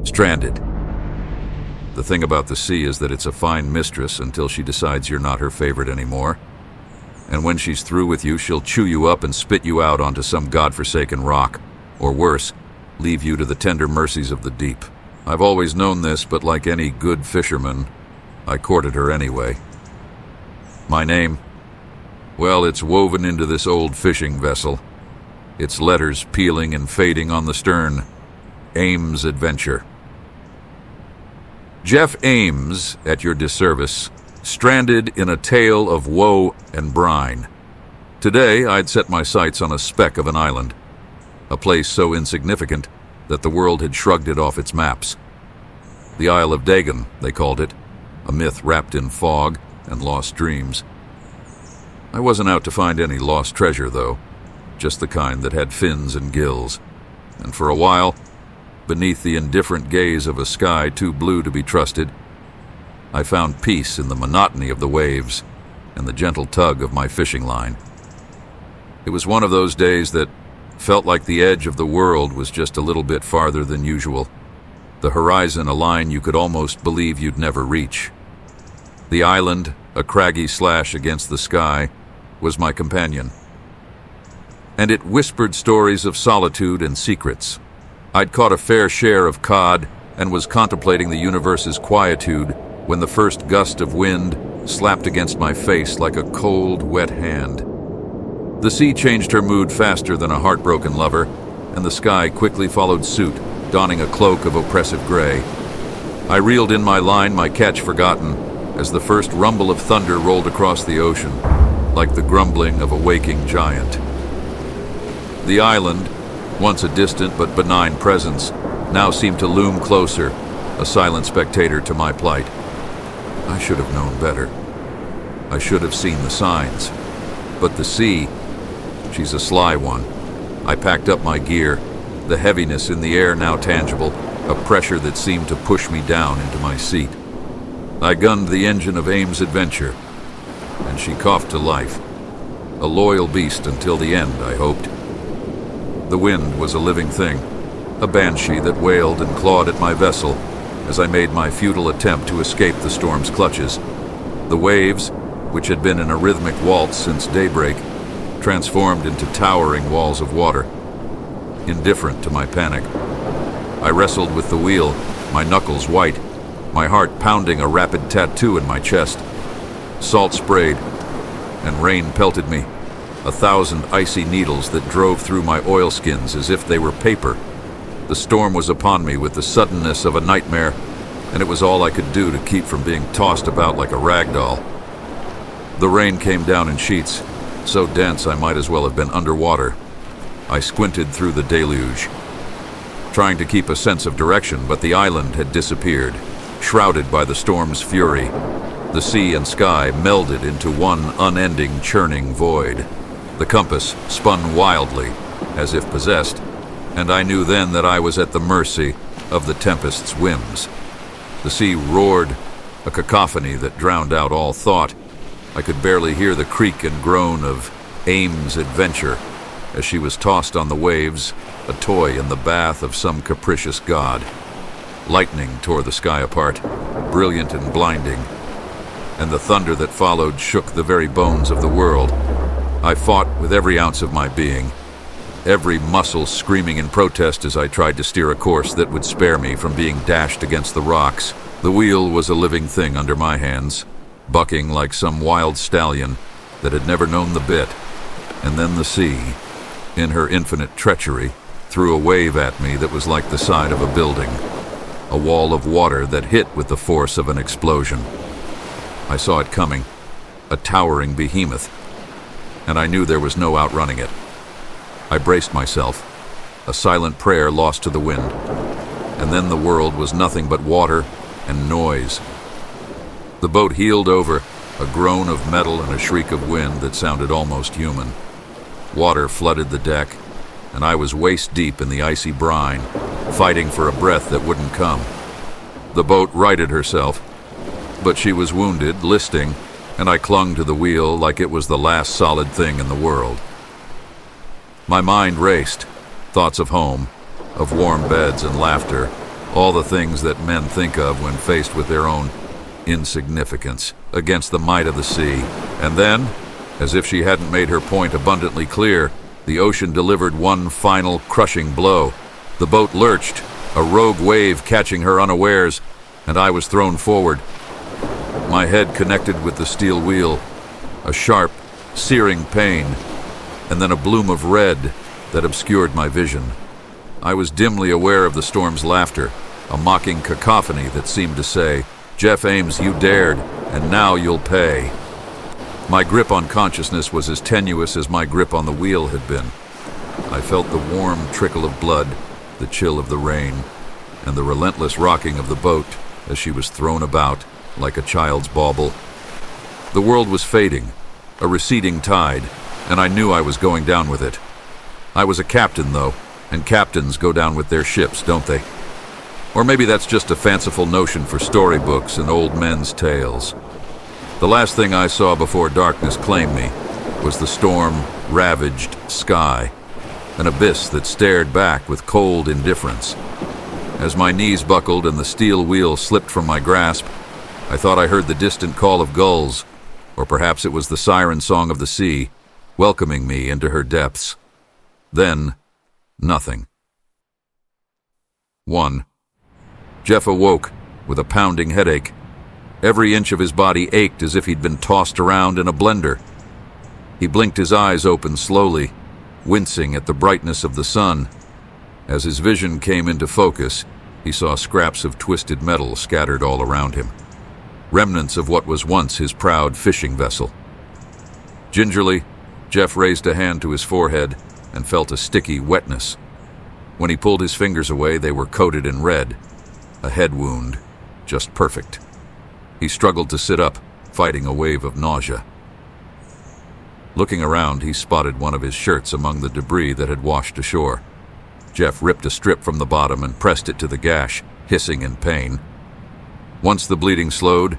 Stranded. The thing about the sea is that it's a fine mistress until she decides you're not her favorite anymore. And when she's through with you, she'll chew you up and spit you out onto some godforsaken rock, or worse, leave you to the tender mercies of the deep. I've always known this, but like any good fisherman, I courted her anyway. My name? Well, it's woven into this old fishing vessel. Its letters peeling and fading on the stern. Ames Adventure. Jeff Ames, at your disservice, stranded in a tale of woe and brine. Today, I'd set my sights on a speck of an island, a place so insignificant that the world had shrugged it off its maps. The Isle of Dagon, they called it, a myth wrapped in fog and lost dreams. I wasn't out to find any lost treasure, though, just the kind that had fins and gills. And for a while, beneath the indifferent gaze of a sky too blue to be trusted, I found peace in the monotony of the waves and the gentle tug of my fishing line. It was one of those days that felt like the edge of the world was just a little bit farther than usual, the horizon a line you could almost believe you'd never reach. The island, a craggy slash against the sky, was my companion. And it whispered stories of solitude and secrets. I'd caught a fair share of cod and was contemplating the universe's quietude when the first gust of wind slapped against my face like a cold, wet hand. The sea changed her mood faster than a heartbroken lover, and the sky quickly followed suit, donning a cloak of oppressive gray. I reeled in my line, my catch forgotten, as the first rumble of thunder rolled across the ocean, like the grumbling of a waking giant. The island, once a distant but benign presence, now seemed to loom closer, a silent spectator to my plight. I should have known better. I should have seen the signs. But the sea, she's a sly one. I packed up my gear, the heaviness in the air now tangible, a pressure that seemed to push me down into my seat. I gunned the engine of Ames Adventure, and she coughed to life. A loyal beast until the end, I hoped. The wind was a living thing, a banshee that wailed and clawed at my vessel as I made my futile attempt to escape the storm's clutches. The waves, which had been in a rhythmic waltz since daybreak, transformed into towering walls of water. Indifferent to my panic, I wrestled with the wheel, my knuckles white, my heart pounding a rapid tattoo in my chest. Salt sprayed, and rain pelted me, 1,000 icy needles that drove through my oilskins as if they were paper. The storm was upon me with the suddenness of a nightmare, and it was all I could do to keep from being tossed about like a rag doll. The rain came down in sheets, so dense I might as well have been underwater. I squinted through the deluge, trying to keep a sense of direction, but the island had disappeared, shrouded by the storm's fury. The sea and sky melded into one unending, churning void. The compass spun wildly, as if possessed, and I knew then that I was at the mercy of the tempest's whims. The sea roared, a cacophony that drowned out all thought. I could barely hear the creak and groan of Ames Adventure as she was tossed on the waves, a toy in the bath of some capricious god. Lightning tore the sky apart, brilliant and blinding, and the thunder that followed shook the very bones of the world. I fought with every ounce of my being, every muscle screaming in protest as I tried to steer a course that would spare me from being dashed against the rocks. The wheel was a living thing under my hands, bucking like some wild stallion that had never known the bit. And then the sea, in her infinite treachery, threw a wave at me that was like the side of a building, a wall of water that hit with the force of an explosion. I saw it coming, a towering behemoth, and I knew there was no outrunning it. I braced myself, a silent prayer lost to the wind, and then the world was nothing but water and noise. The boat heeled over, a groan of metal and a shriek of wind that sounded almost human. Water flooded the deck, and I was waist-deep in the icy brine, fighting for a breath that wouldn't come. The boat righted herself, but she was wounded, listing, and I clung to the wheel like it was the last solid thing in the world. My mind raced, thoughts of home, of warm beds and laughter, All the things that men think of when faced with their own insignificance against the might of the sea. And then, as if she hadn't made her point abundantly clear, the ocean delivered one final crushing blow. The boat lurched, a rogue wave catching her unawares, and I was thrown forward. My head connected with the steel wheel, a sharp, searing pain, and then a bloom of red that obscured my vision. I was dimly aware of the storm's laughter, a mocking cacophony that seemed to say, "Jeff Ames, you dared, and now you'll pay." My grip on consciousness was as tenuous as my grip on the wheel had been. I felt the warm trickle of blood, the chill of the rain, and the relentless rocking of the boat as she was thrown about like a child's bauble. The world was fading, a receding tide, and I knew I was going down with it. I was a captain, though, and captains go down with their ships, don't they? Or maybe that's just a fanciful notion for storybooks and old men's tales. The last thing I saw before darkness claimed me was the storm-ravaged sky, an abyss that stared back with cold indifference. As my knees buckled and the steel wheel slipped from my grasp, I thought I heard the distant call of gulls, or perhaps it was the siren song of the sea, welcoming me into her depths. Then, nothing. 1. Jeff awoke with a pounding headache. Every inch of his body ached as if he'd been tossed around in a blender. He blinked his eyes open slowly, wincing at the brightness of the sun. As his vision came into focus, he saw scraps of twisted metal scattered all around him, remnants of what was once his proud fishing vessel. Gingerly, Jeff raised a hand to his forehead and felt a sticky wetness. When he pulled his fingers away, they were coated in red, a head wound, just perfect. He struggled to sit up, fighting a wave of nausea. Looking around, he spotted one of his shirts among the debris that had washed ashore. Jeff ripped a strip from the bottom and pressed it to the gash, hissing in pain. Once the bleeding slowed,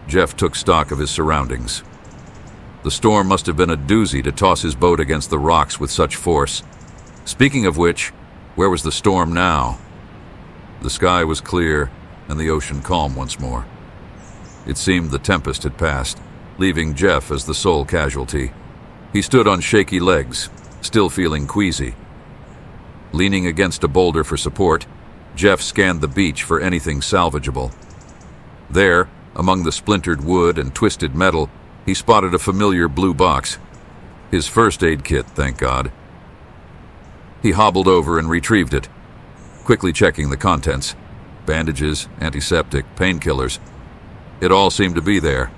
Jeff took stock of his surroundings. The storm must have been a doozy to toss his boat against the rocks with such force. Speaking of which, where was the storm now? The sky was clear and the ocean calm once more. It seemed the tempest had passed, leaving Jeff as the sole casualty. He stood on shaky legs, still feeling queasy. Leaning against a boulder for support, Jeff scanned the beach for anything salvageable. There, among the splintered wood and twisted metal, he spotted a familiar blue box. His first aid kit, thank God. He hobbled over and retrieved it, quickly checking the contents. Bandages, antiseptic, painkillers. It all seemed to be there.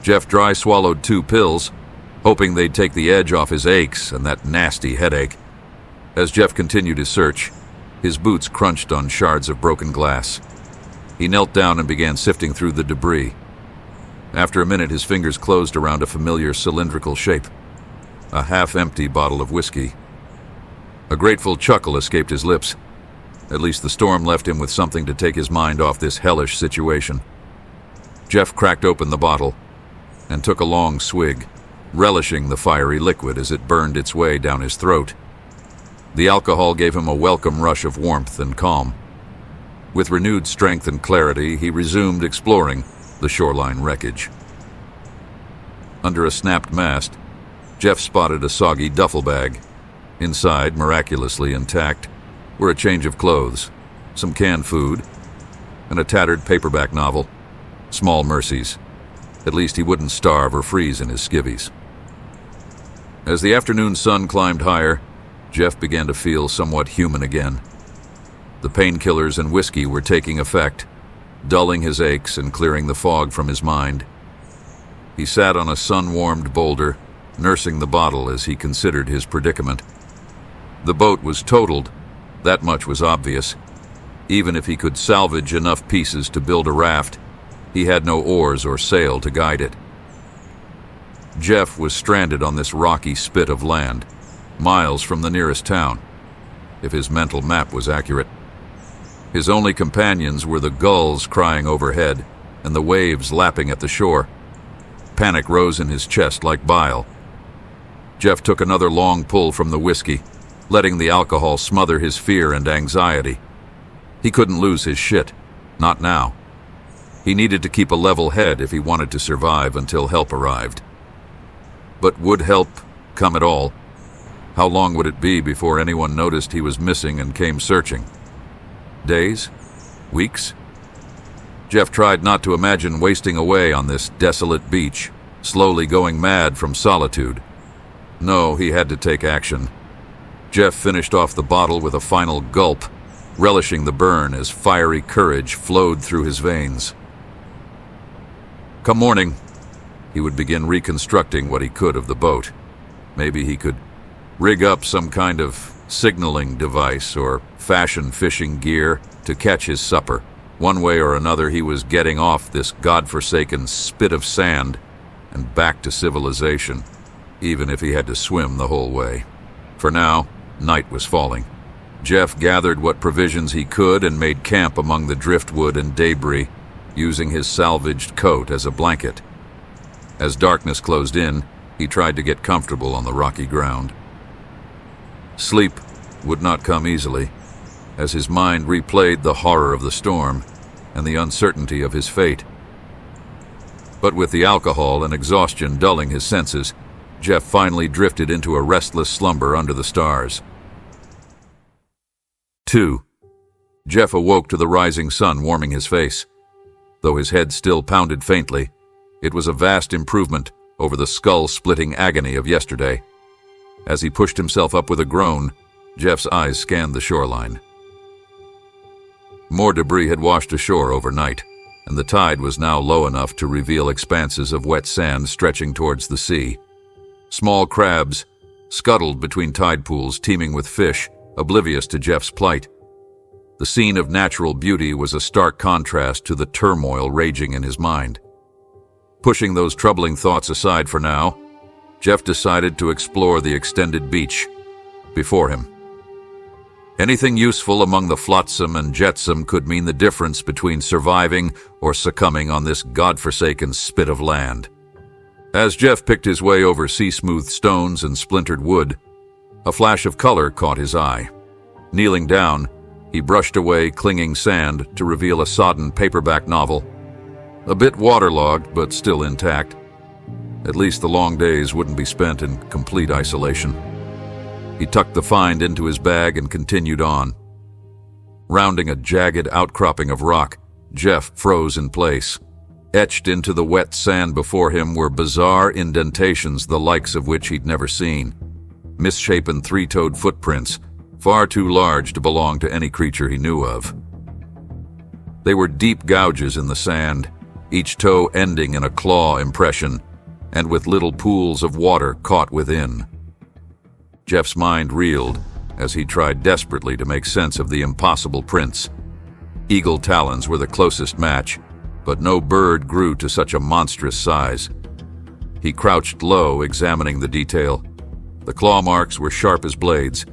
Jeff dry swallowed 2 pills, hoping they'd take the edge off his aches and that nasty headache. As Jeff continued his search, his boots crunched on shards of broken glass. He knelt down and began sifting through the debris. After a minute, his fingers closed around a familiar cylindrical shape, a half-empty bottle of whiskey. A grateful chuckle escaped his lips. At least the storm left him with something to take his mind off this hellish situation. Jeff cracked open the bottle and took a long swig, relishing the fiery liquid as it burned its way down his throat. The alcohol gave him a welcome rush of warmth and calm. With renewed strength and clarity, he resumed exploring the shoreline wreckage. Under a snapped mast, Jeff spotted a soggy duffel bag. Inside, miraculously intact, were a change of clothes, some canned food, and a tattered paperback novel. Small mercies. At least he wouldn't starve or freeze in his skivvies. As the afternoon sun climbed higher, Jeff began to feel somewhat human again. The painkillers and whiskey were taking effect, dulling his aches and clearing the fog from his mind. He sat on a sun-warmed boulder, nursing the bottle as he considered his predicament. The boat was totaled, that much was obvious. Even if he could salvage enough pieces to build a raft, he had no oars or sail to guide it. Jeff was stranded on this rocky spit of land, miles from the nearest town, if his mental map was accurate. His only companions were the gulls crying overhead and the waves lapping at the shore. Panic rose in his chest like bile. Jeff took another long pull from the whiskey, letting the alcohol smother his fear and anxiety. He couldn't lose his shit. Not now. He needed to keep a level head if he wanted to survive until help arrived. But would help come at all? How long would it be before anyone noticed he was missing and came searching? Days? Weeks? Jeff tried not to imagine wasting away on this desolate beach, slowly going mad from solitude. No, he had to take action. Jeff finished off the bottle with a final gulp, relishing the burn as fiery courage flowed through his veins. Come morning, he would begin reconstructing what he could of the boat. Maybe he could rig up some kind of signaling device or fashion fishing gear to catch his supper. One way or another, he was getting off this godforsaken spit of sand and back to civilization, even if he had to swim the whole way. For now, night was falling. Jeff gathered what provisions he could and made camp among the driftwood and debris, using his salvaged coat as a blanket. As darkness closed in, he tried to get comfortable on the rocky ground. Sleep would not come easily, as his mind replayed the horror of the storm and the uncertainty of his fate. But with the alcohol and exhaustion dulling his senses, Jeff finally drifted into a restless slumber under the stars. 2. Jeff awoke to the rising sun warming his face. Though his head still pounded faintly, it was a vast improvement over the skull-splitting agony of yesterday. As he pushed himself up with a groan, Jeff's eyes scanned the shoreline. More debris had washed ashore overnight, and the tide was now low enough to reveal expanses of wet sand stretching towards the sea. Small crabs scuttled between tide pools teeming with fish, oblivious to Jeff's plight. The scene of natural beauty was a stark contrast to the turmoil raging in his mind. Pushing those troubling thoughts aside for now, Jeff decided to explore the extended beach before him. Anything useful among the flotsam and jetsam could mean the difference between surviving or succumbing on this godforsaken spit of land. As Jeff picked his way over sea-smooth stones and splintered wood, a flash of color caught his eye. Kneeling down, he brushed away clinging sand to reveal a sodden paperback novel. A bit waterlogged, but still intact. At least the long days wouldn't be spent in complete isolation. He tucked the find into his bag and continued on. Rounding a jagged outcropping of rock, Jeff froze in place. Etched into the wet sand before him were bizarre indentations the likes of which he'd never seen. Misshapen three-toed footprints, far too large to belong to any creature he knew of. They were deep gouges in the sand, each toe ending in a claw impression, and with little pools of water caught within. Jeff's mind reeled as he tried desperately to make sense of the impossible prints. Eagle talons were the closest match, but no bird grew to such a monstrous size. He crouched low, examining the detail. The claw marks were sharp as blades,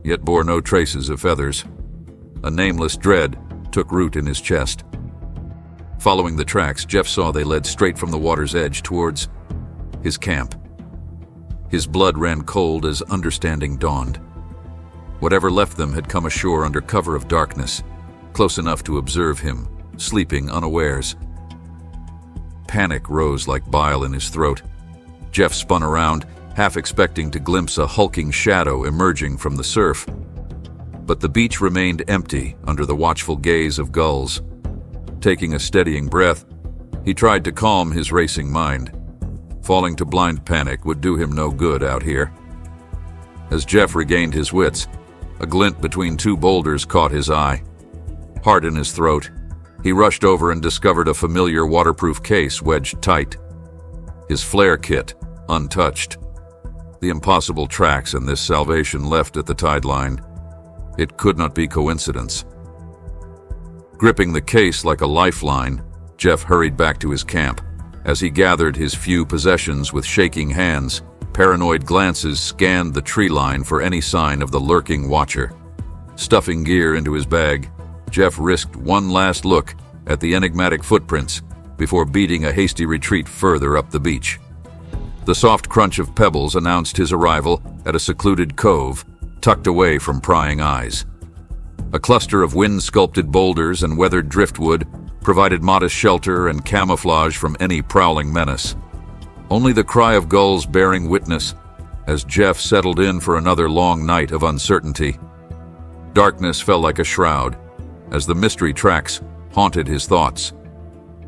yet bore no traces of feathers. A nameless dread took root in his chest. Following the tracks, Jeff saw they led straight from the water's edge towards his camp. His blood ran cold as understanding dawned. Whatever left them had come ashore under cover of darkness, close enough to observe him, sleeping unawares. Panic rose like bile in his throat. Jeff spun around, half expecting to glimpse a hulking shadow emerging from the surf. But the beach remained empty under the watchful gaze of gulls. Taking a steadying breath, he tried to calm his racing mind. Falling to blind panic would do him no good out here. As Jeff regained his wits, a glint between two boulders caught his eye. Heart in his throat, he rushed over and discovered a familiar waterproof case wedged tight. His flare kit, untouched. The impossible tracks and this salvation left at the tide line. It could not be coincidence. Gripping the case like a lifeline, Jeff hurried back to his camp. As he gathered his few possessions with shaking hands, paranoid glances scanned the tree line for any sign of the lurking watcher. Stuffing gear into his bag, Jeff risked one last look at the enigmatic footprints before beating a hasty retreat further up the beach. The soft crunch of pebbles announced his arrival at a secluded cove tucked away from prying eyes. A cluster of wind-sculpted boulders and weathered driftwood provided modest shelter and camouflage from any prowling menace. Only the cry of gulls bearing witness as Jeff settled in for another long night of uncertainty. Darkness fell like a shroud as the mystery tracks haunted his thoughts.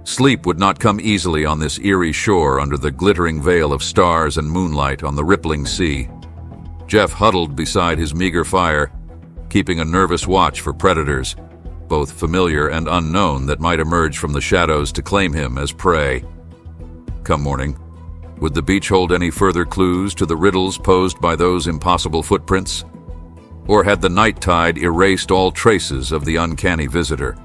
Sleep would not come easily on this eerie shore under the glittering veil of stars and moonlight on the rippling sea. Jeff huddled beside his meager fire, keeping a nervous watch for predators, both familiar and unknown, that might emerge from the shadows to claim him as prey. Come morning, would the beach hold any further clues to the riddles posed by those impossible footprints? Or had the night tide erased all traces of the uncanny visitor?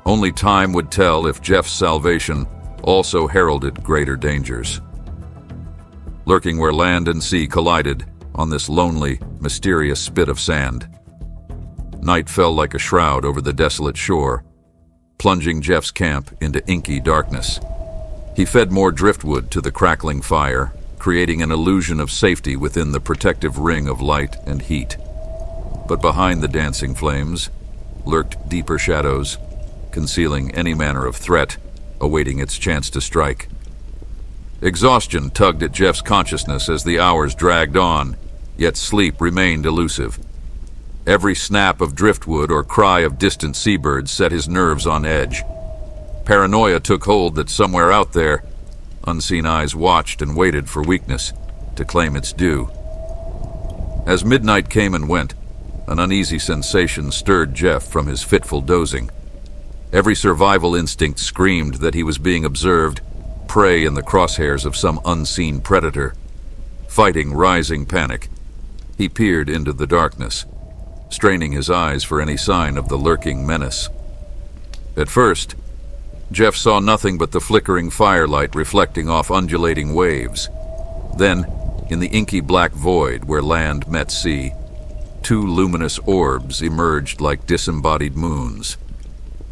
Only time would tell if Jeff's salvation also heralded greater dangers. Lurking where land and sea collided on this lonely, mysterious spit of sand, night fell like a shroud over the desolate shore, plunging Jeff's camp into inky darkness. He fed more driftwood to the crackling fire, creating an illusion of safety within the protective ring of light and heat. But behind the dancing flames lurked deeper shadows, concealing any manner of threat, awaiting its chance to strike. Exhaustion tugged at Jeff's consciousness as the hours dragged on, yet sleep remained elusive. Every snap of driftwood or cry of distant seabirds set his nerves on edge. Paranoia took hold that somewhere out there, unseen eyes watched and waited for weakness to claim its due. As midnight came and went, an uneasy sensation stirred Jeff from his fitful dozing. Every survival instinct screamed that he was being observed, prey in the crosshairs of some unseen predator. Fighting rising panic, he peered into the darkness, straining his eyes for any sign of the lurking menace. At first, Jeff saw nothing but the flickering firelight reflecting off undulating waves. Then, in the inky black void where land met sea, two luminous orbs emerged like disembodied moons,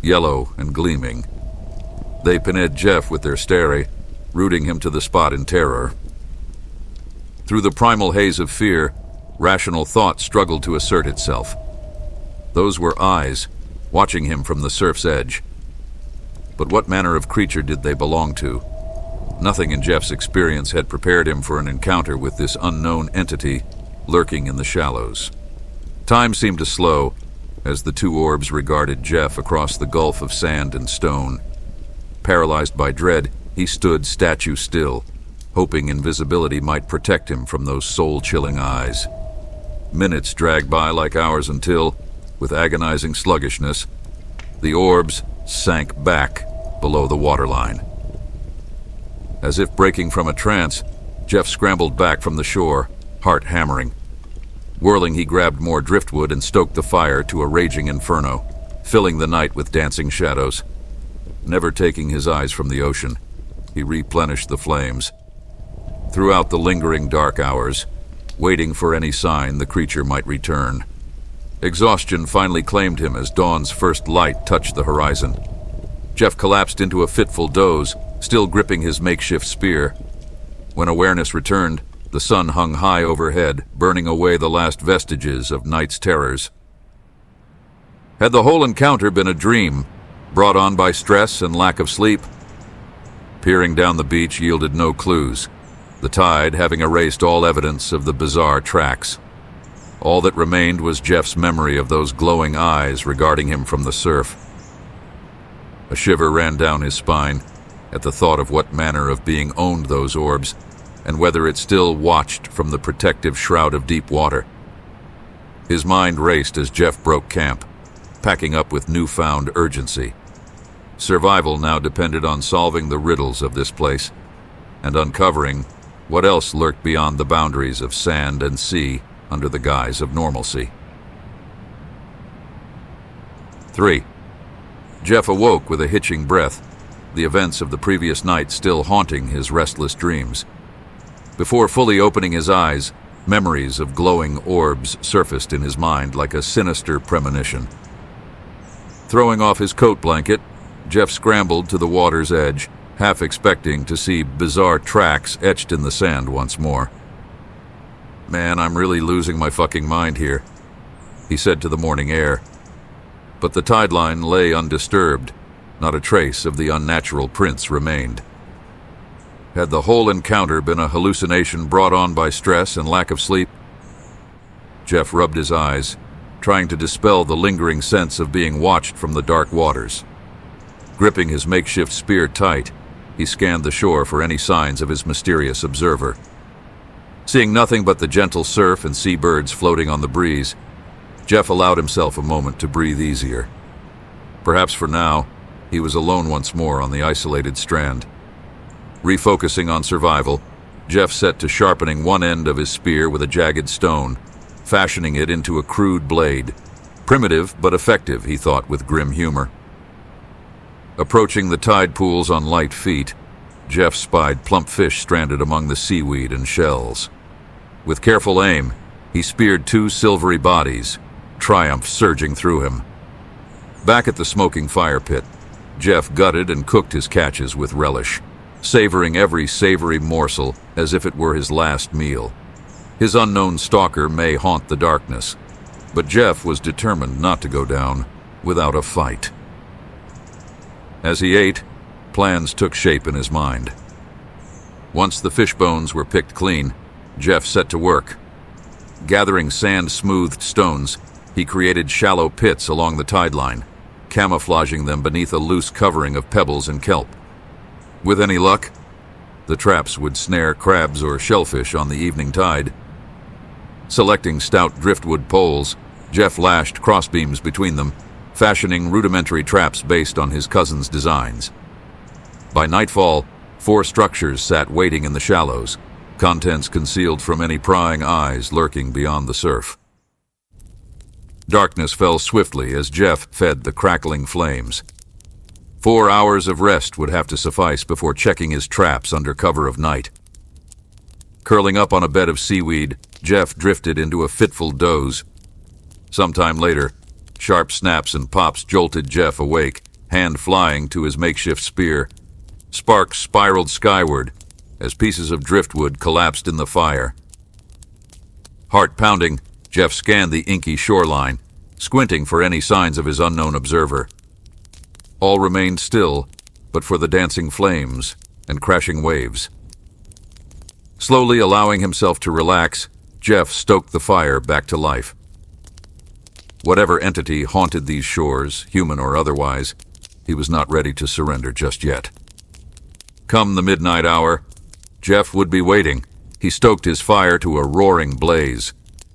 yellow and gleaming. They pinned Jeff with their stare, rooting him to the spot in terror. Through the primal haze of fear, rational thought struggled to assert itself. Those were eyes, watching him from the surf's edge. But what manner of creature did they belong to? Nothing in Jeff's experience had prepared him for an encounter with this unknown entity lurking in the shallows. Time seemed to slow as the two orbs regarded Jeff across the gulf of sand and stone. Paralyzed by dread, he stood statue still, hoping invisibility might protect him from those soul-chilling eyes. Minutes dragged by like hours until, with agonizing sluggishness, the orbs sank back below the waterline. As if breaking from a trance, Jeff scrambled back from the shore, heart hammering. Whirling, he grabbed more driftwood and stoked the fire to a raging inferno, filling the night with dancing shadows. Never taking his eyes from the ocean, he replenished the flames. Throughout the lingering dark hours, waiting for any sign the creature might return. Exhaustion finally claimed him as dawn's first light touched the horizon. Jeff collapsed into a fitful doze, still gripping his makeshift spear. When awareness returned, the sun hung high overhead, burning away the last vestiges of night's terrors. Had the whole encounter been a dream, brought on by stress and lack of sleep? Peering down the beach yielded no clues, the tide having erased all evidence of the bizarre tracks. All that remained was Jeff's memory of those glowing eyes regarding him from the surf. A shiver ran down his spine at the thought of what manner of being owned those orbs, and whether it still watched from the protective shroud of deep water. His mind raced as Jeff broke camp, packing up with newfound urgency. Survival now depended on solving the riddles of this place, and uncovering what else lurked beyond the boundaries of sand and sea under the guise of normalcy. 3. Jeff awoke with a hitching breath, the events of the previous night still haunting his restless dreams. Before fully opening his eyes, memories of glowing orbs surfaced in his mind like a sinister premonition. Throwing off his coat blanket, Jeff scrambled to the water's edge, half expecting to see bizarre tracks etched in the sand once more. "Man, I'm really losing my fucking mind here," he said to the morning air, But the tide line lay undisturbed. Not a trace of the unnatural prints remained. Had the whole encounter been a hallucination brought on by stress and lack of sleep? Jeff rubbed his eyes, trying to dispel the lingering sense of being watched from the dark waters. Gripping his makeshift spear tight, he scanned the shore for any signs of his mysterious observer. Seeing nothing but the gentle surf and seabirds floating on the breeze, Jeff allowed himself a moment to breathe easier. Perhaps for now, he was alone once more on the isolated strand. Refocusing on survival, Jeff set to sharpening one end of his spear with a jagged stone, fashioning it into a crude blade. Primitive but effective, he thought with grim humor. Approaching the tide pools on light feet, Jeff spied plump fish stranded among the seaweed and shells. With careful aim, he speared two silvery bodies, triumph surging through him. Back at the smoking fire pit, Jeff gutted and cooked his catches with relish, savoring every savory morsel as if it were his last meal. His unknown stalker may haunt the darkness, but Jeff was determined not to go down without a fight. As he ate, plans took shape in his mind. Once the fish bones were picked clean, Jeff set to work. Gathering sand-smoothed stones, he created shallow pits along the tide line, camouflaging them beneath a loose covering of pebbles and kelp. With any luck, the traps would snare crabs or shellfish on the evening tide. Selecting stout driftwood poles, Jeff lashed crossbeams between them, fashioning rudimentary traps based on his cousin's designs. By nightfall, 4 structures sat waiting in the shallows, contents concealed from any prying eyes lurking beyond the surf. Darkness fell swiftly as Jeff fed the crackling flames. 4 hours of rest would have to suffice before checking his traps under cover of night. Curling up on a bed of seaweed, Jeff drifted into a fitful doze. Sometime later, sharp snaps and pops jolted Jeff awake, hand flying to his makeshift spear. Sparks spiraled skyward as pieces of driftwood collapsed in the fire. Heart pounding, Jeff scanned the inky shoreline, squinting for any signs of his unknown observer. All remained still, but for the dancing flames and crashing waves. Slowly allowing himself to relax, Jeff stoked the fire back to life. Whatever entity haunted these shores, human or otherwise, he was not ready to surrender just yet. Come the midnight hour, Jeff would be waiting. He stoked his fire to a roaring blaze,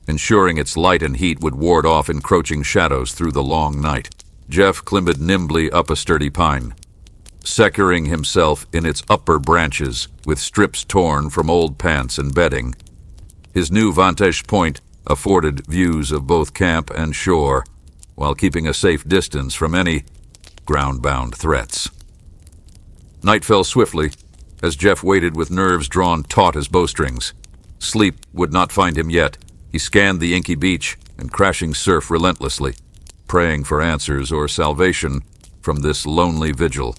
ensuring its light and heat would ward off encroaching shadows through the long night. Jeff clambered nimbly up a sturdy pine, securing himself in its upper branches with strips torn from old pants and bedding. His new vantage point afforded views of both camp and shore, while keeping a safe distance from any ground-bound threats. Night fell swiftly as Jeff waited with nerves drawn taut as bowstrings. Sleep would not find him yet. He scanned the inky beach and crashing surf relentlessly, praying for answers or salvation from this lonely vigil.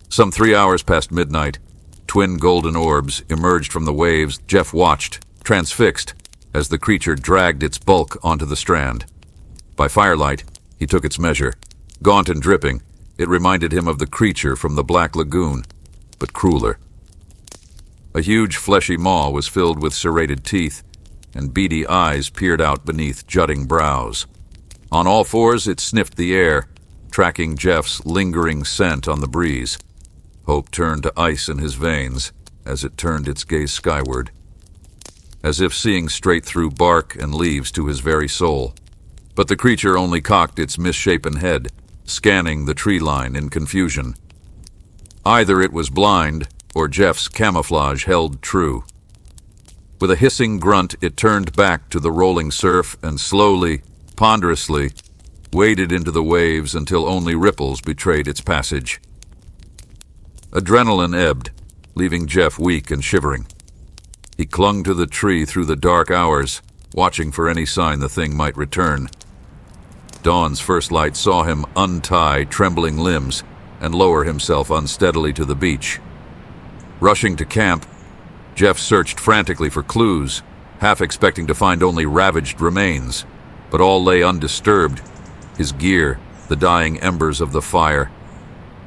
Some 3 hours past midnight, twin golden orbs emerged from the waves. Jeff watched, transfixed, as the creature dragged its bulk onto the strand. By firelight, he took its measure. Gaunt and dripping, it reminded him of the creature from the Black Lagoon, but crueler. A huge fleshy maw was filled with serrated teeth, and beady eyes peered out beneath jutting brows. On all fours, it sniffed the air, tracking Jeff's lingering scent on the breeze. Hope turned to ice in his veins as it turned its gaze skyward, as if seeing straight through bark and leaves to his very soul. But the creature only cocked its misshapen head, scanning the tree line in confusion. Either it was blind, or Jeff's camouflage held true. With a hissing grunt, it turned back to the rolling surf and slowly, ponderously, waded into the waves until only ripples betrayed its passage. Adrenaline ebbed, leaving Jeff weak and shivering. He clung to the tree through the dark hours, watching for any sign the thing might return. Dawn's first light saw him untie trembling limbs and lower himself unsteadily to the beach. Rushing to camp, Jeff searched frantically for clues, half expecting to find only ravaged remains, but all lay undisturbed, his gear, the dying embers of the fire.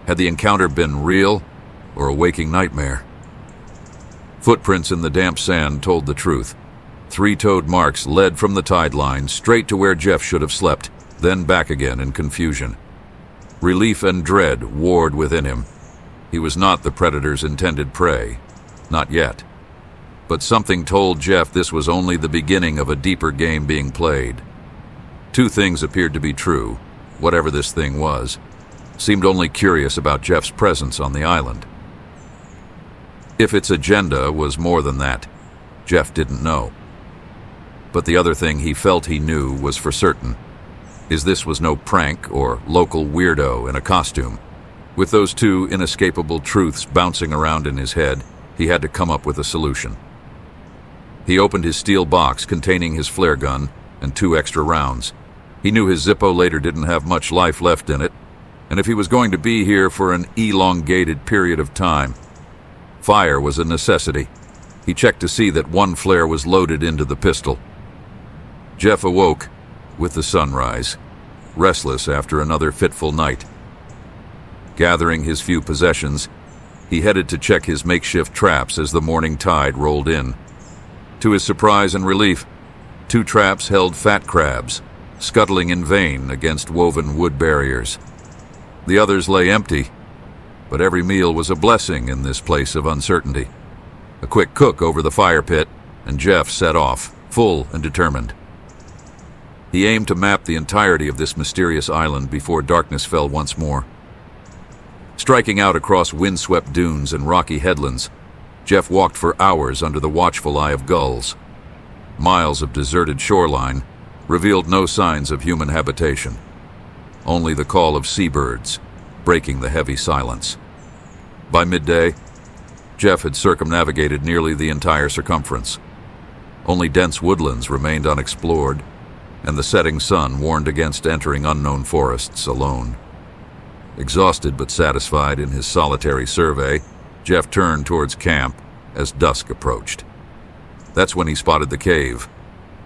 Had the encounter been real or a waking nightmare? Footprints in the damp sand told the truth. Three-toed marks led from the tide line straight to where Jeff should have slept, then back again in confusion. Relief and dread warred within him. He was not the predator's intended prey. Not yet. But something told Jeff this was only the beginning of a deeper game being played. Two things appeared to be true. Whatever this thing was, seemed only curious about Jeff's presence on the island. If its agenda was more than that, Jeff didn't know. But the other thing he felt he knew was for certain, is this was no prank or local weirdo in a costume. With those two inescapable truths bouncing around in his head, he had to come up with a solution. He opened his steel box containing his flare gun and 2 extra rounds. He knew his Zippo later didn't have much life left in it, and if he was going to be here for an elongated period of time, fire was a necessity. He checked to see that 1 flare was loaded into the pistol. Jeff awoke with the sunrise, restless after another fitful night. Gathering his few possessions, he headed to check his makeshift traps as the morning tide rolled in. To his surprise and relief, 2 traps held fat crabs, scuttling in vain against woven wood barriers. The others lay empty, but every meal was a blessing in this place of uncertainty. A quick cook over the fire pit, and Jeff set off, full and determined. He aimed to map the entirety of this mysterious island before darkness fell once more. Striking out across windswept dunes and rocky headlands, Jeff walked for hours under the watchful eye of gulls. Miles of deserted shoreline revealed no signs of human habitation, only the call of seabirds breaking the heavy silence. By midday, Jeff had circumnavigated nearly the entire circumference. Only dense woodlands remained unexplored, and the setting sun warned against entering unknown forests alone. Exhausted but satisfied in his solitary survey, Jeff turned towards camp as dusk approached. That's when he spotted the cave,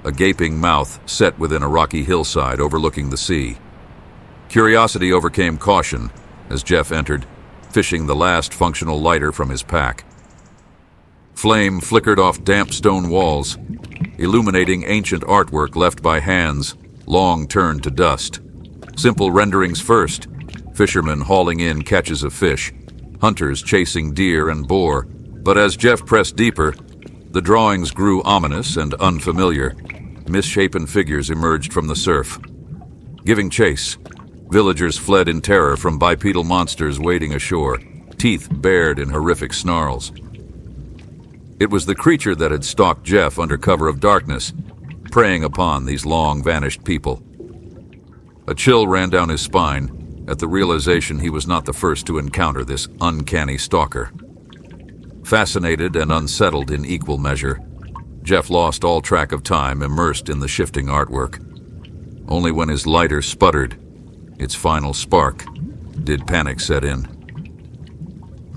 a gaping mouth set within a rocky hillside overlooking the sea. Curiosity overcame caution as Jeff entered, fishing the last functional lighter from his pack. Flame flickered off damp stone walls, illuminating ancient artwork left by hands long turned to dust. Simple renderings first, fishermen hauling in catches of fish, hunters chasing deer and boar, but as Jeff pressed deeper, the drawings grew ominous and unfamiliar. Misshapen figures emerged from the surf. Giving chase, villagers fled in terror from bipedal monsters wading ashore, teeth bared in horrific snarls. It was the creature that had stalked Jeff under cover of darkness, preying upon these long-vanished people. A chill ran down his spine at the realization he was not the first to encounter this uncanny stalker. Fascinated and unsettled in equal measure, Jeff lost all track of time immersed in the shifting artwork. Only when his lighter sputtered, its final spark, did panic set in.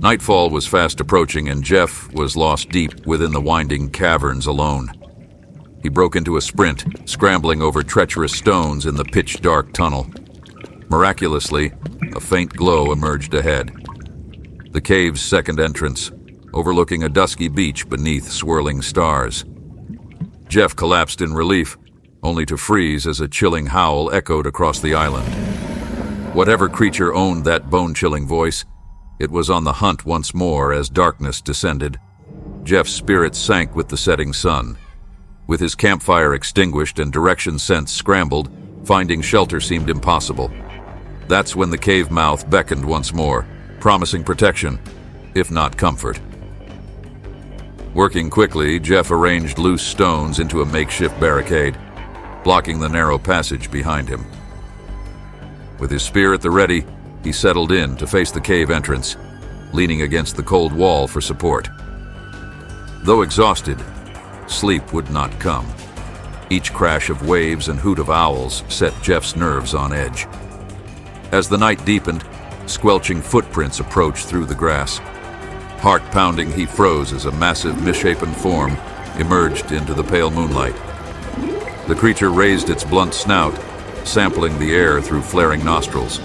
Nightfall was fast approaching, and Jeff was lost deep within the winding caverns alone. He broke into a sprint, scrambling over treacherous stones in the pitch-dark tunnel. Miraculously, a faint glow emerged ahead. The cave's second entrance, overlooking a dusky beach beneath swirling stars. Jeff collapsed in relief, only to freeze as a chilling howl echoed across the island. Whatever creature owned that bone-chilling voice, it was on the hunt once more as darkness descended. Jeff's spirit sank with the setting sun. With his campfire extinguished and direction sense scrambled, finding shelter seemed impossible. That's when the cave mouth beckoned once more, promising protection, if not comfort. Working quickly, Jeff arranged loose stones into a makeshift barricade, blocking the narrow passage behind him. With his spear at the ready, he settled in to face the cave entrance, leaning against the cold wall for support. Though exhausted, sleep would not come. Each crash of waves and hoot of owls set Jeff's nerves on edge. As the night deepened, squelching footprints approached through the grass. Heart-pounding, he froze as a massive, misshapen form emerged into the pale moonlight. The creature raised its blunt snout, sampling the air through flaring nostrils.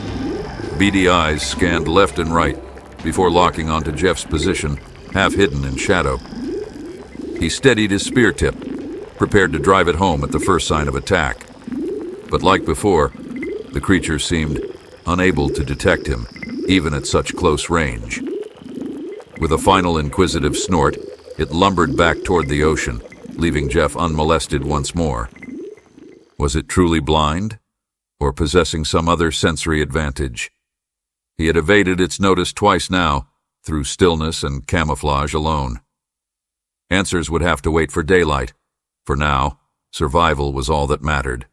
Beady eyes scanned left and right before locking onto Jeff's position, half hidden in shadow. He steadied his spear tip, prepared to drive it home at the first sign of attack. But like before, the creature seemed unable to detect him, even at such close range. With a final inquisitive snort, it lumbered back toward the ocean, leaving Jeff unmolested once more. Was it truly blind, or possessing some other sensory advantage? He had evaded its notice twice now, through stillness and camouflage alone. Answers would have to wait for daylight. For now, survival was all that mattered.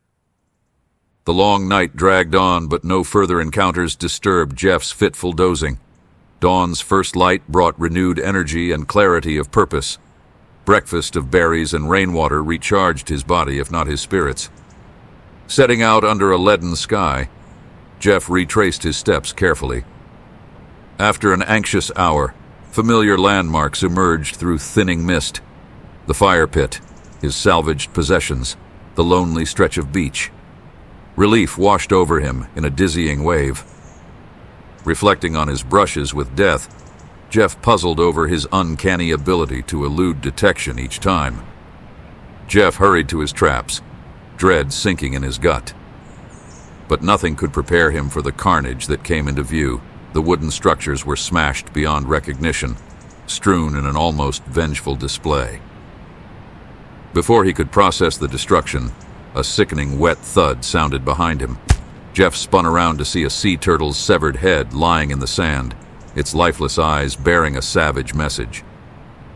The long night dragged on, but no further encounters disturbed Jeff's fitful dozing. Dawn's first light brought renewed energy and clarity of purpose. Breakfast of berries and rainwater recharged his body, if not his spirits. Setting out under a leaden sky, Jeff retraced his steps carefully. After an anxious hour, familiar landmarks emerged through thinning mist. The fire pit, his salvaged possessions, the lonely stretch of beach. Relief washed over him in a dizzying wave. Reflecting on his brushes with death, Jeff puzzled over his uncanny ability to elude detection each time. Jeff hurried to his traps, dread sinking in his gut. But nothing could prepare him for the carnage that came into view. The wooden structures were smashed beyond recognition, strewn in an almost vengeful display. Before he could process the destruction, a sickening wet thud sounded behind him. Jeff spun around to see a sea turtle's severed head lying in the sand, its lifeless eyes bearing a savage message.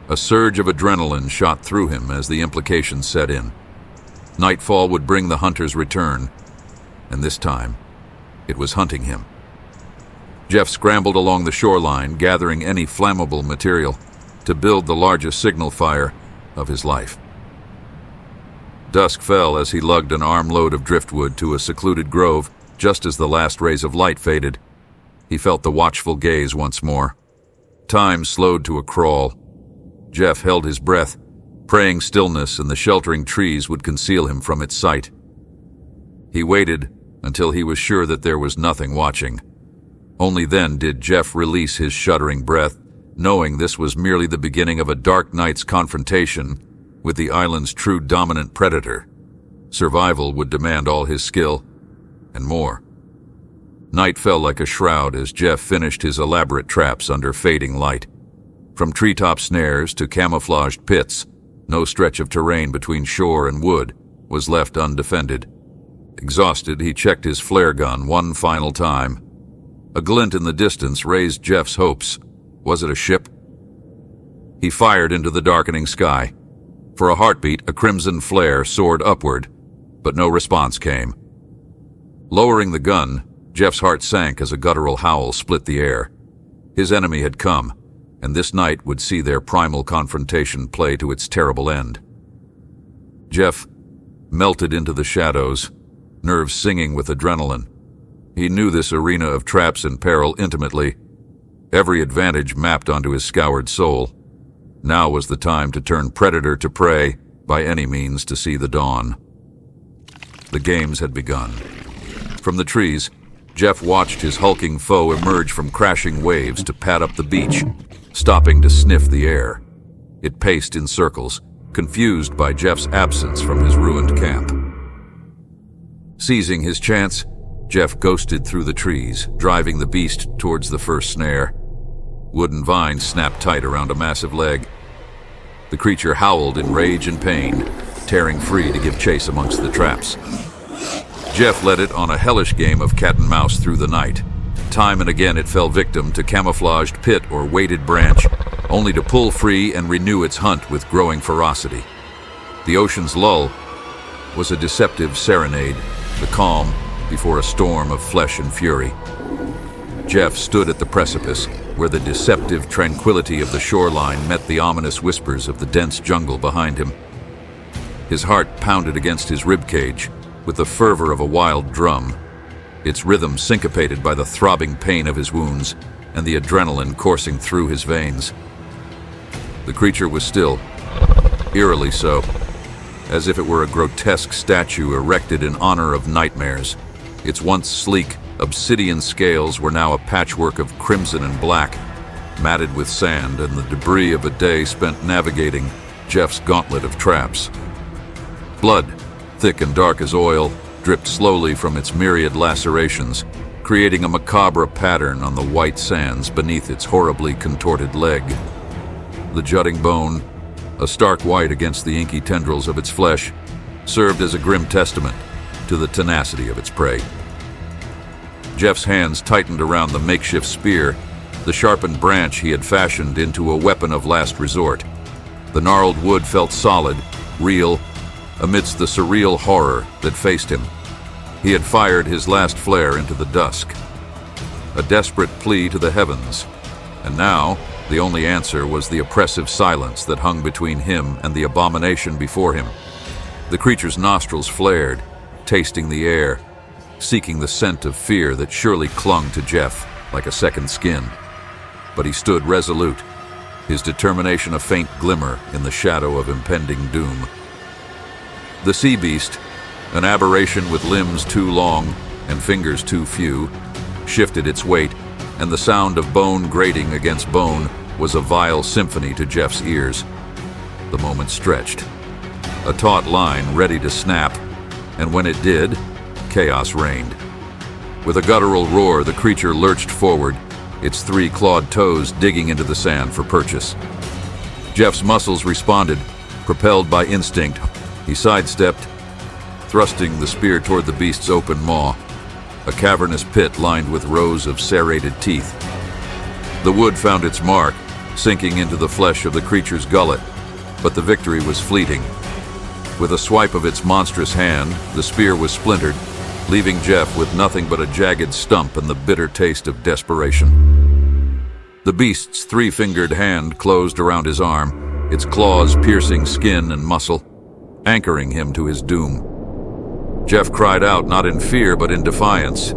A surge of adrenaline shot through him as the implications set in. Nightfall would bring the hunter's return, and this time, it was hunting him. Jeff scrambled along the shoreline, gathering any flammable material to build the largest signal fire of his life. Dusk fell as he lugged an armload of driftwood to a secluded grove. Just as the last rays of light faded, he felt the watchful gaze once more. Time slowed to a crawl. Jeff held his breath, praying stillness and the sheltering trees would conceal him from its sight. He waited until he was sure that there was nothing watching. Only then did Jeff release his shuddering breath, knowing this was merely the beginning of a dark night's confrontation with the island's true dominant predator. Survival would demand all his skill, and more. Night fell like a shroud as Jeff finished his elaborate traps under fading light. From treetop snares to camouflaged pits, no stretch of terrain between shore and wood was left undefended. Exhausted, he checked his flare gun one final time. A glint in the distance raised Jeff's hopes. Was it a ship? He fired into the darkening sky. For a heartbeat, a crimson flare soared upward, but no response came. Lowering the gun, Jeff's heart sank as a guttural howl split the air. His enemy had come, and this night would see their primal confrontation play to its terrible end. Jeff melted into the shadows, nerves singing with adrenaline. He knew this arena of traps and peril intimately. Every advantage mapped onto his scoured soul. Now was the time to turn predator to prey, by any means to see the dawn. The games had begun. From the trees, Jeff watched his hulking foe emerge from crashing waves to pad up the beach, stopping to sniff the air. It paced in circles, confused by Jeff's absence from his ruined camp. Seizing his chance, Jeff ghosted through the trees, driving the beast towards the first snare. Wooden vines snapped tight around a massive leg. The creature howled in rage and pain, tearing free to give chase amongst the traps. Jeff led it on a hellish game of cat and mouse through the night. Time and again it fell victim to camouflaged pit or weighted branch, only to pull free and renew its hunt with growing ferocity. The ocean's lull was a deceptive serenade, the calm before a storm of flesh and fury. Jeff stood at the precipice, where the deceptive tranquility of the shoreline met the ominous whispers of the dense jungle behind him. His heart pounded against his ribcage with the fervor of a wild drum, its rhythm syncopated by the throbbing pain of his wounds and the adrenaline coursing through his veins. The creature was still, eerily so, as if it were a grotesque statue erected in honor of nightmares. Its once sleek, obsidian scales were now a patchwork of crimson and black, matted with sand and the debris of a day spent navigating Jeff's gauntlet of traps. Blood, thick and dark as oil, dripped slowly from its myriad lacerations, creating a macabre pattern on the white sands beneath its horribly contorted leg. The jutting bone, a stark white against the inky tendrils of its flesh, served as a grim testament to the tenacity of its prey. Jeff's hands tightened around the makeshift spear, the sharpened branch he had fashioned into a weapon of last resort. The gnarled wood felt solid, real, amidst the surreal horror that faced him. He had fired his last flare into the dusk, a desperate plea to the heavens, and now the only answer was the oppressive silence that hung between him and the abomination before him. The creature's nostrils flared, tasting the air, seeking the scent of fear that surely clung to Jeff like a second skin. But he stood resolute, his determination a faint glimmer in the shadow of impending doom. The sea beast, an aberration with limbs too long and fingers too few, shifted its weight, and the sound of bone grating against bone was a vile symphony to Jeff's ears. The moment stretched, a taut line ready to snap, and when it did, chaos reigned. With a guttural roar, the creature lurched forward, its 3 clawed toes digging into the sand for purchase. Jeff's muscles responded, propelled by instinct. He sidestepped, thrusting the spear toward the beast's open maw, a cavernous pit lined with rows of serrated teeth. The wood found its mark, sinking into the flesh of the creature's gullet, but the victory was fleeting. With a swipe of its monstrous hand, the spear was splintered, leaving Jeff with nothing but a jagged stump and the bitter taste of desperation. The beast's 3-fingered hand closed around his arm, its claws piercing skin and muscle, anchoring him to his doom. Jeff cried out, not in fear but in defiance.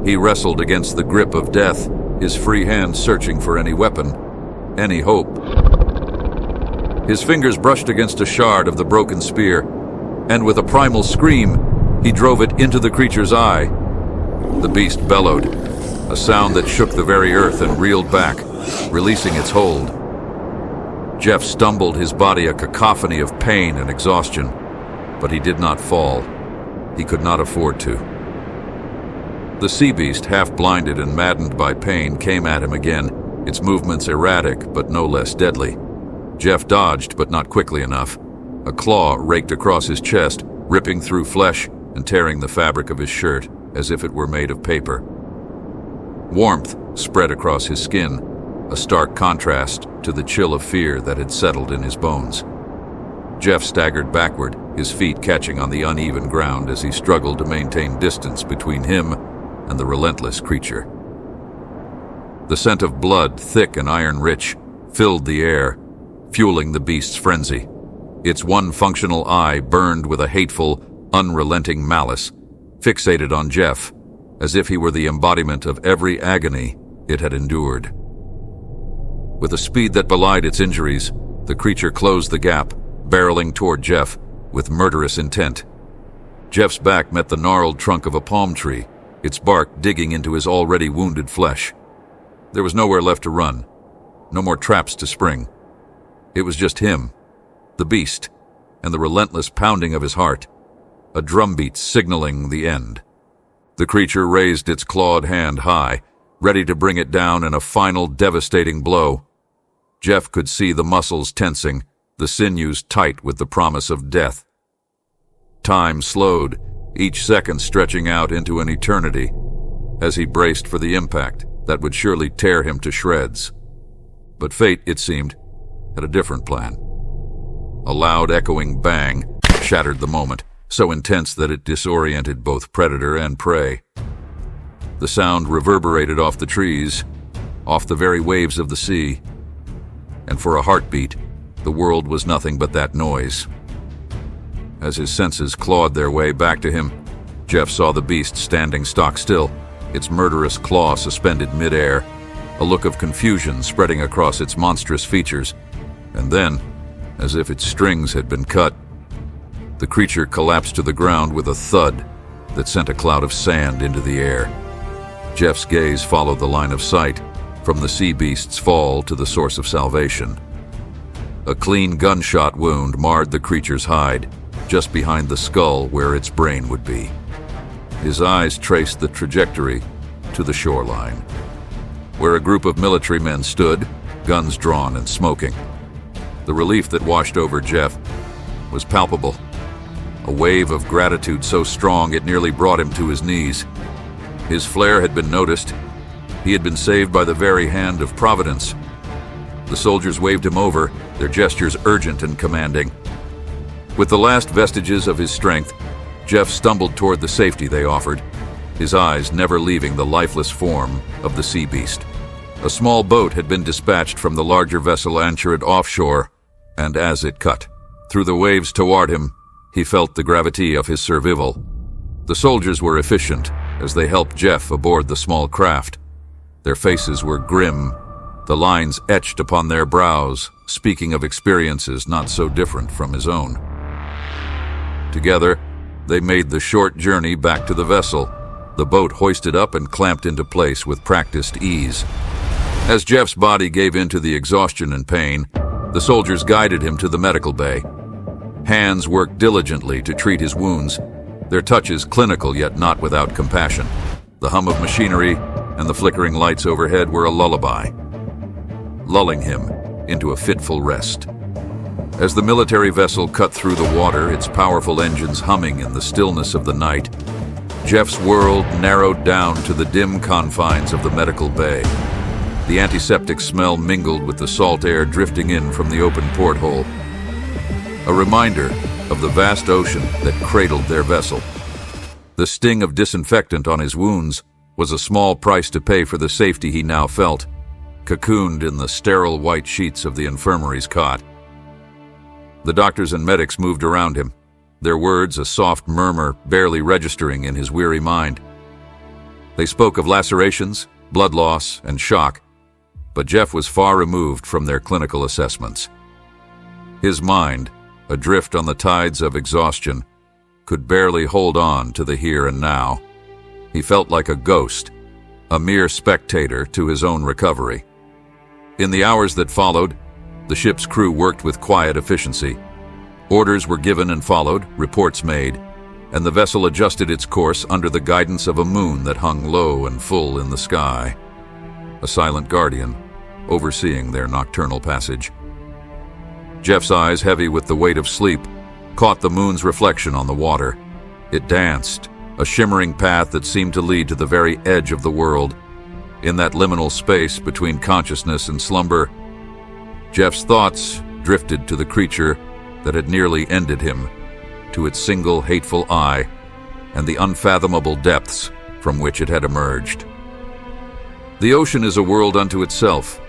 He wrestled against the grip of death, his free hand searching for any weapon, any hope. His fingers brushed against a shard of the broken spear, and with a primal scream, he drove it into the creature's eye. The beast bellowed, a sound that shook the very earth and reeled back, releasing its hold. Jeff stumbled, his body a cacophony of pain and exhaustion, but he did not fall. He could not afford to. The sea beast, half blinded and maddened by pain, came at him again, its movements erratic but no less deadly. Jeff dodged, but not quickly enough. A claw raked across his chest, ripping through flesh and tearing the fabric of his shirt as if it were made of paper. Warmth spread across his skin, a stark contrast to the chill of fear that had settled in his bones. Jeff staggered backward, his feet catching on the uneven ground as he struggled to maintain distance between him and the relentless creature. The scent of blood, thick and iron-rich, filled the air, fueling the beast's frenzy. Its one functional eye burned with a hateful, unrelenting malice, fixated on Jeff, as if he were the embodiment of every agony it had endured. With a speed that belied its injuries, the creature closed the gap, barreling toward Jeff with murderous intent. Jeff's back met the gnarled trunk of a palm tree, its bark digging into his already wounded flesh. There was nowhere left to run, no more traps to spring. It was just him, the beast, and the relentless pounding of his heart, a drumbeat signaling the end. The creature raised its clawed hand high, ready to bring it down in a final devastating blow. Jeff could see the muscles tensing, the sinews tight with the promise of death. Time slowed, each second stretching out into an eternity, as he braced for the impact that would surely tear him to shreds. But fate, it seemed, had a different plan. A loud echoing bang shattered the moment, so intense that it disoriented both predator and prey. The sound reverberated off the trees, off the very waves of the sea, and for a heartbeat, the world was nothing but that noise. As his senses clawed their way back to him, Jeff saw the beast standing stock still, its murderous claw suspended midair, a look of confusion spreading across its monstrous features, and then, as if its strings had been cut, the creature collapsed to the ground with a thud, that sent a cloud of sand into the air. Jeff's gaze followed the line of sight, from the sea beast's fall to the source of salvation. A clean gunshot wound marred the creature's hide, just behind the skull where its brain would be. His eyes traced the trajectory to the shoreline, where a group of military men stood, guns drawn and smoking. The relief that washed over Jeff was palpable. A wave of gratitude so strong it nearly brought him to his knees. His flare had been noticed. He had been saved by the very hand of Providence. The soldiers waved him over, their gestures urgent and commanding. With the last vestiges of his strength, Jeff stumbled toward the safety they offered, his eyes never leaving the lifeless form of the sea beast. A small boat had been dispatched from the larger vessel anchored offshore, and as it cut through the waves toward him, he felt the gravity of his survival. The soldiers were efficient as they helped Jeff aboard the small craft. Their faces were grim, the lines etched upon their brows, speaking of experiences not so different from his own. Together, they made the short journey back to the vessel, the boat hoisted up and clamped into place with practiced ease. As Jeff's body gave in to the exhaustion and pain, the soldiers guided him to the medical bay. Hands worked diligently to treat his wounds, their touches clinical yet not without compassion. The hum of machinery and the flickering lights overhead were a lullaby, lulling him into a fitful rest. As the military vessel cut through the water, its powerful engines humming in the stillness of the night, Jeff's world narrowed down to the dim confines of the medical bay. The antiseptic smell mingled with the salt air drifting in from the open porthole, a reminder of the vast ocean that cradled their vessel. The sting of disinfectant on his wounds was a small price to pay for the safety he now felt, cocooned in the sterile white sheets of the infirmary's cot. The doctors and medics moved around him, their words a soft murmur barely registering in his weary mind. They spoke of lacerations, blood loss, and shock, but Jeff was far removed from their clinical assessments. His mind, adrift on the tides of exhaustion, could barely hold on to the here and now. He felt like a ghost, a mere spectator to his own recovery. In the hours that followed, the ship's crew worked with quiet efficiency. Orders were given and followed, reports made, and the vessel adjusted its course under the guidance of a moon that hung low and full in the sky, a silent guardian overseeing their nocturnal passage. Jeff's eyes, heavy with the weight of sleep, caught the moon's reflection on the water. It danced, a shimmering path that seemed to lead to the very edge of the world. In that liminal space between consciousness and slumber, Jeff's thoughts drifted to the creature that had nearly ended him, to its single hateful eye and the unfathomable depths from which it had emerged. The ocean is a world unto itself,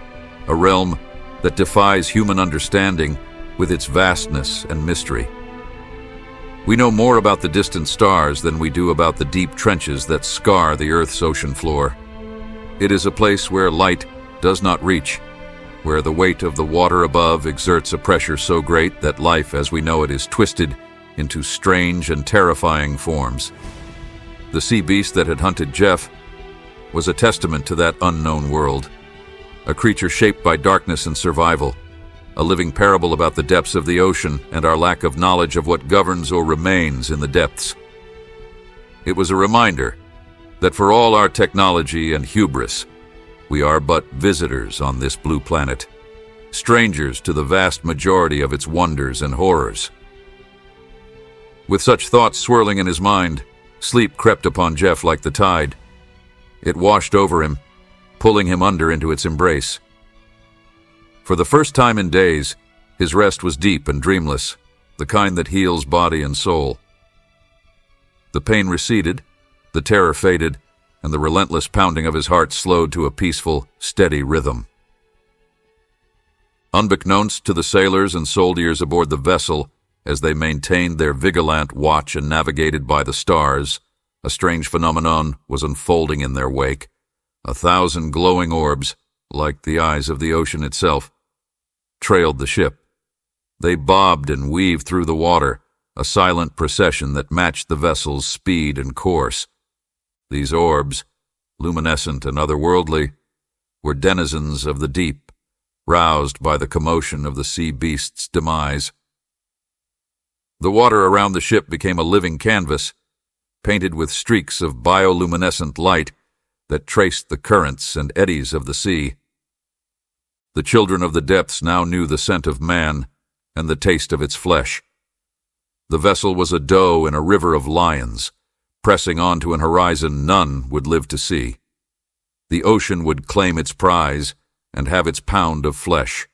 a realm that defies human understanding with its vastness and mystery. We know more about the distant stars than we do about the deep trenches that scar the Earth's ocean floor. It is a place where light does not reach, where the weight of the water above exerts a pressure so great that life as we know it is twisted into strange and terrifying forms. The sea beast that had hunted Jeff was a testament to that unknown world, a creature shaped by darkness and survival, a living parable about the depths of the ocean and our lack of knowledge of what governs or remains in the depths. It was a reminder that for all our technology and hubris, we are but visitors on this blue planet, strangers to the vast majority of its wonders and horrors. With such thoughts swirling in his mind, sleep crept upon Jeff like the tide. It washed over him, pulling him under into its embrace. For the first time in days, his rest was deep and dreamless, the kind that heals body and soul. The pain receded, the terror faded, and the relentless pounding of his heart slowed to a peaceful, steady rhythm. Unbeknownst to the sailors and soldiers aboard the vessel, as they maintained their vigilant watch and navigated by the stars, a strange phenomenon was unfolding in their wake. 1,000 glowing orbs, like the eyes of the ocean itself, trailed the ship. They bobbed and weaved through the water, a silent procession that matched the vessel's speed and course. These orbs, luminescent and otherworldly, were denizens of the deep, roused by the commotion of the sea beast's demise. The water around the ship became a living canvas, painted with streaks of bioluminescent light that traced the currents and eddies of the sea. The children of the depths now knew the scent of man and the taste of its flesh. The vessel was a doe in a river of lions, pressing on to an horizon none would live to see. The ocean would claim its prize and have its pound of flesh.